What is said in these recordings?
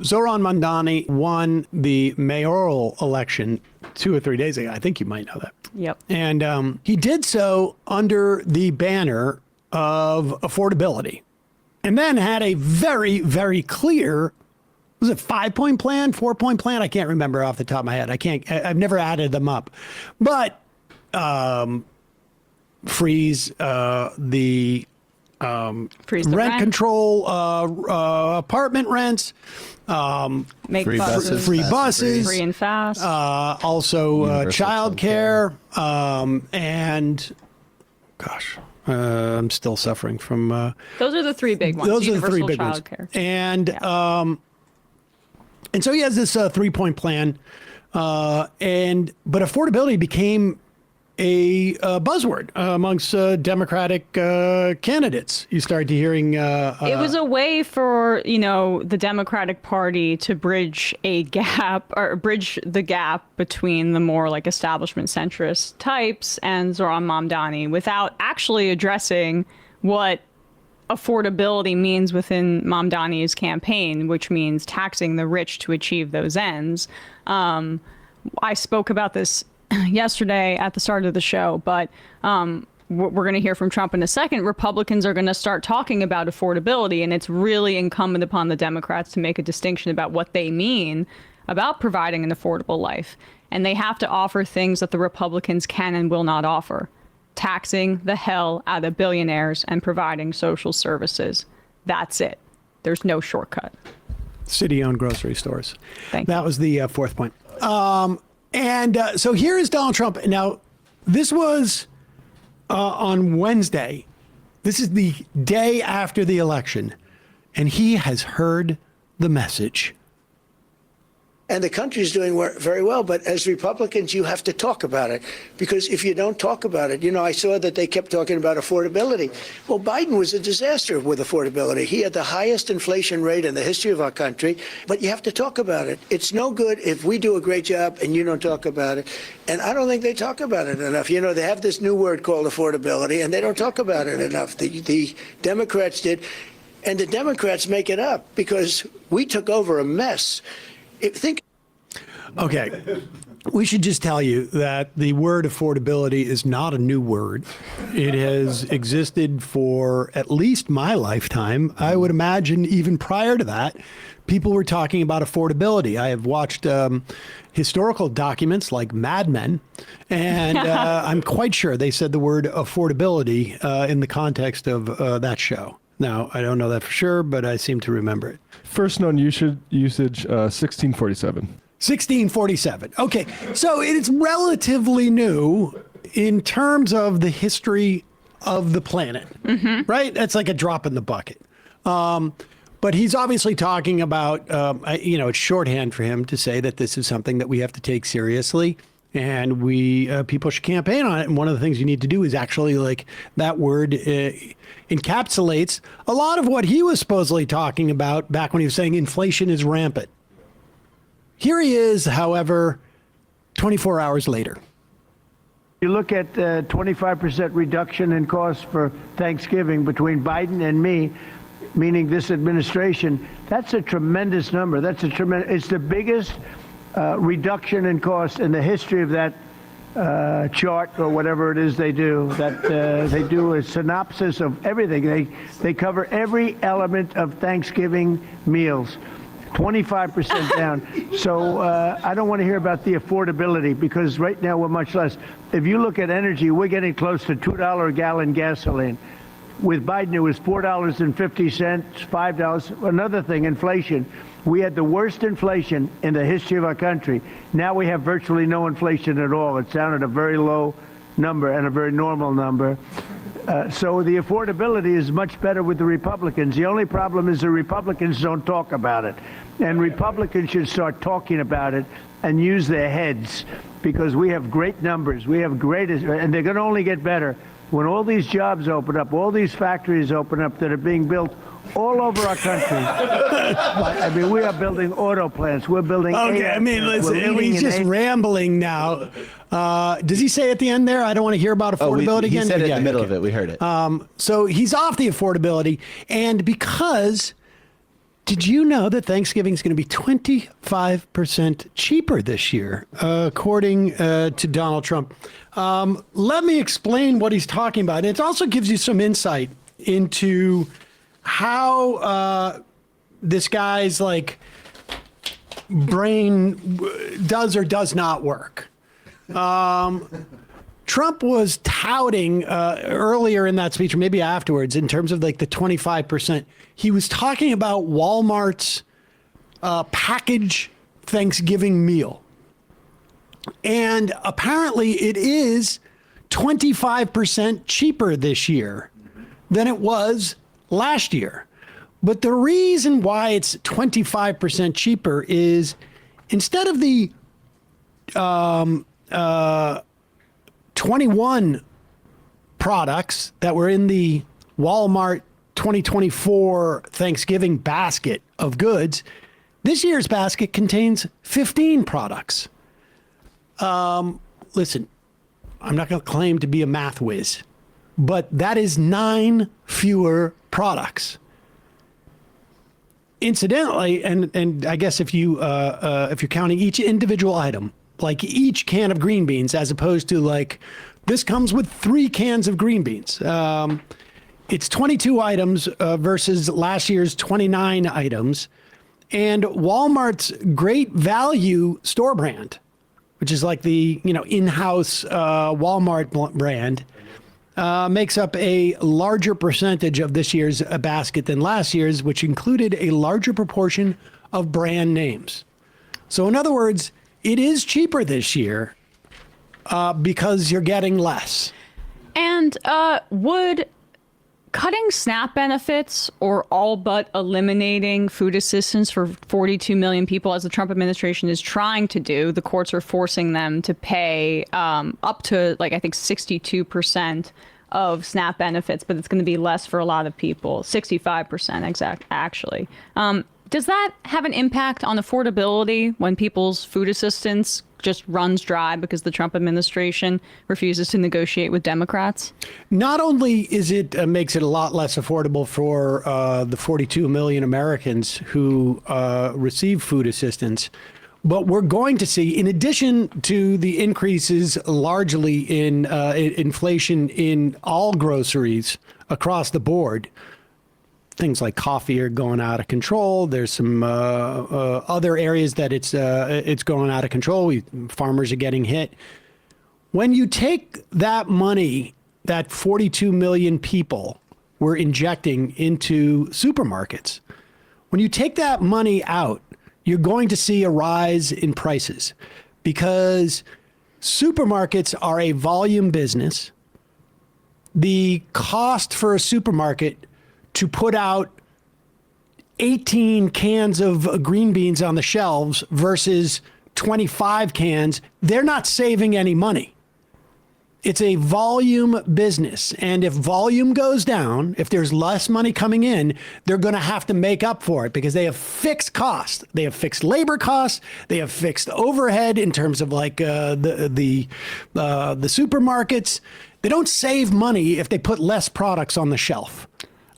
Zoran Mandani won the mayoral election 2 or 3 days ago. I think you might know that. Yep. And he did so under the banner of affordability, and then had a very, very clear, was it 5-point plan, 4-point plan? I can't remember off the top of my head. I've never added them up, but freeze the rent control, apartment rents, make free buses, free and fast, also childcare, and gosh, I'm still suffering from. Those are the three big ones. Those Universal are the three big childcare. ones, and so he has this 3-point plan, but affordability became a buzzword amongst Democratic candidates. You started hearing it was a way for the Democratic Party to bridge the gap between the more like establishment centrist types and Zoran Mamdani without actually addressing what affordability means within Mamdani's campaign, which means taxing the rich to achieve those ends. I spoke about this yesterday at the start of the show, but we're going to hear from Trump in a second. Republicans are going to start talking about affordability, and it's really incumbent upon the Democrats to make a distinction about what they mean about providing an affordable life. And they have to offer things that the Republicans can and will not offer. Taxing the hell out of billionaires and providing social services. That's it. There's no shortcut. City-owned grocery stores. Thank you. That was the 4th point. So here is Donald Trump. Now, this was on Wednesday. This is the day after the election, and he has heard the message. And the country's doing very well. But as Republicans, you have to talk about it, because if you don't talk about it, I saw that they kept talking about affordability. Well, Biden was a disaster with affordability. He had the highest inflation rate in the history of our country. But you have to talk about it. It's no good if we do a great job and you don't talk about it. And I don't think they talk about it enough. They have this new word called affordability, and they don't talk about it enough. The Democrats did. And the Democrats make it up because we took over a mess. Okay, we should just tell you that the word affordability is not a new word. It has existed for at least my lifetime. I would imagine even prior to that, people were talking about affordability. I have watched historical documents like Mad Men, and I'm quite sure they said the word affordability in the context of that show. Now, I don't know that for sure, but I seem to remember it. First known usage 1647. 1647. Okay, so it's relatively new in terms of the history of the planet, right? That's like a drop in the bucket. But he's obviously talking about, it's shorthand for him to say that this is something that we have to take seriously, and people should campaign on it. And one of the things you need to do is actually, like, that word encapsulates a lot of what he was supposedly talking about back when he was saying inflation is rampant. Here he is, however, 24 hours later. You look at 25% reduction in costs for Thanksgiving between Biden and me, meaning this administration. That's a tremendous number. It's the biggest reduction in cost in the history of that chart, or whatever it is they do. They do a synopsis of everything. They cover every element of Thanksgiving meals. 25% down. So I don't want to hear about the affordability, because right now we're much less. If you look at energy, we're getting close to $2 a gallon gasoline. With Biden, it was $4.50, $5. Another thing, inflation. We had the worst inflation in the history of our country. Now we have virtually no inflation at all. It's down at a very low number and a very normal number. So the affordability is much better with the Republicans. The only problem is the Republicans don't talk about it. And Republicans should start talking about it and use their heads, because we have great numbers. We have and they're going to only get better when all these jobs open up, all these factories open up that are being built all over our country. I mean, we are building auto plants. We're building. Okay, I mean, listen, he's just rambling now. Does he say at the end there, I don't want to hear about affordability again? He said it in the middle of it. We heard it. So he's off the affordability. And because Did you know that Thanksgiving is going to be 25% cheaper this year, according to Donald Trump? Let me explain what he's talking about. It also gives you some insight into how this guy's like brain does or does not work. Trump was touting earlier in that speech, or maybe afterwards, in terms of like the 25%. He was talking about Walmart's package Thanksgiving meal. And apparently it is 25% cheaper this year than it was last year. But the reason why it's 25% cheaper is instead of the 21 products that were in the Walmart 2024 Thanksgiving basket of goods, this year's basket contains 15 products. Listen, I'm not going to claim to be a math whiz, but that is 9 fewer products. Incidentally, and I guess if you're counting each individual item, like each can of green beans, as opposed to like this comes with 3 cans of green beans. It's 22 items versus last year's 29 items. And Walmart's Great Value store brand, which is like the in-house Walmart brand, makes up a larger percentage of this year's basket than last year's, which included a larger proportion of brand names. So in other words, it is cheaper this year because you're getting less. And would cutting SNAP benefits or all but eliminating food assistance for 42 million people, as the Trump administration is trying to do, the courts are forcing them to pay up to, like, I think 62% of SNAP benefits, but it's going to be less for a lot of people, 65% actually. Does that have an impact on affordability when people's food assistance just runs dry because the Trump administration refuses to negotiate with Democrats? Not only is it makes it a lot less affordable for the 42 million Americans who receive food assistance, but we're going to see, in addition to the increases largely in inflation in all groceries across the board, things like coffee are going out of control. There's some other areas that it's going out of control. Farmers are getting hit. When you take that money that 42 million people were injecting into supermarkets, when you take that money out, you're going to see a rise in prices because supermarkets are a volume business. The cost for a supermarket to put out 18 cans of green beans on the shelves versus 25 cans, they're not saving any money. It's a volume business. And if volume goes down, if there's less money coming in, they're going to have to make up for it because they have fixed costs. They have fixed labor costs. They have fixed overhead in terms of like the supermarkets. They don't save money if they put less products on the shelf.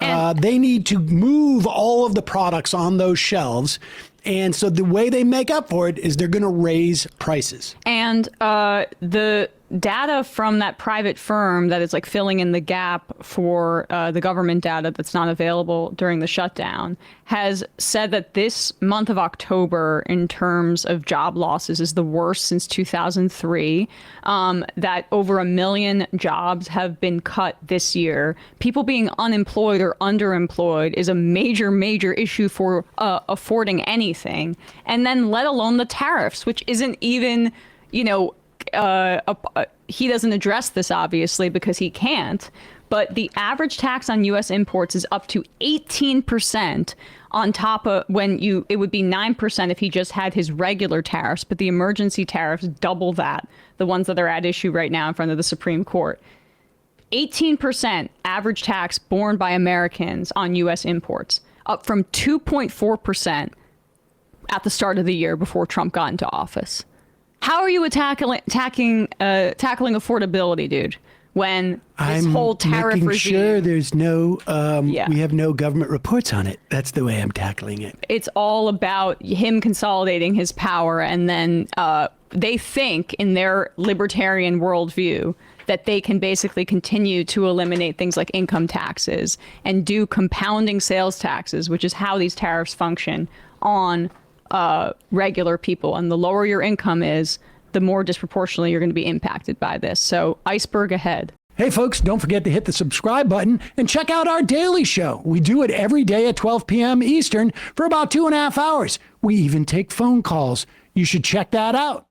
They need to move all of the products on those shelves. And so the way they make up for it is they're going to raise prices. And the data from that private firm that is like filling in the gap for the government data that's not available during the shutdown has said that this month of October, in terms of job losses, is the worst since 2003, that over 1 million jobs have been cut this year. People being unemployed or underemployed is a major, major issue for affording anything. And then let alone the tariffs, which isn't even, he doesn't address this, obviously, because he can't. But the average tax on U.S. imports is up to 18% on top of it would be 9% if he just had his regular tariffs. But the emergency tariffs double that, the ones that are at issue right now in front of the Supreme Court. 18% average tax borne by Americans on U.S. imports, up from 2.4% at the start of the year before Trump got into office. How are you tackling affordability, dude, when this I'm whole tariff making regime. sure there's no, Yeah. we have no government reports on it. That's the way I'm tackling it. It's all about him consolidating his power, and then they think in their libertarian worldview that they can basically continue to eliminate things like income taxes and do compounding sales taxes, which is how these tariffs function on regular people. And the lower your income is, the more disproportionately you're going to be impacted by this. So iceberg ahead. Hey, folks, don't forget to hit the subscribe button and check out our daily show. We do it every day at 12 p.m. Eastern for about 2.5 hours. We even take phone calls. You should check that out.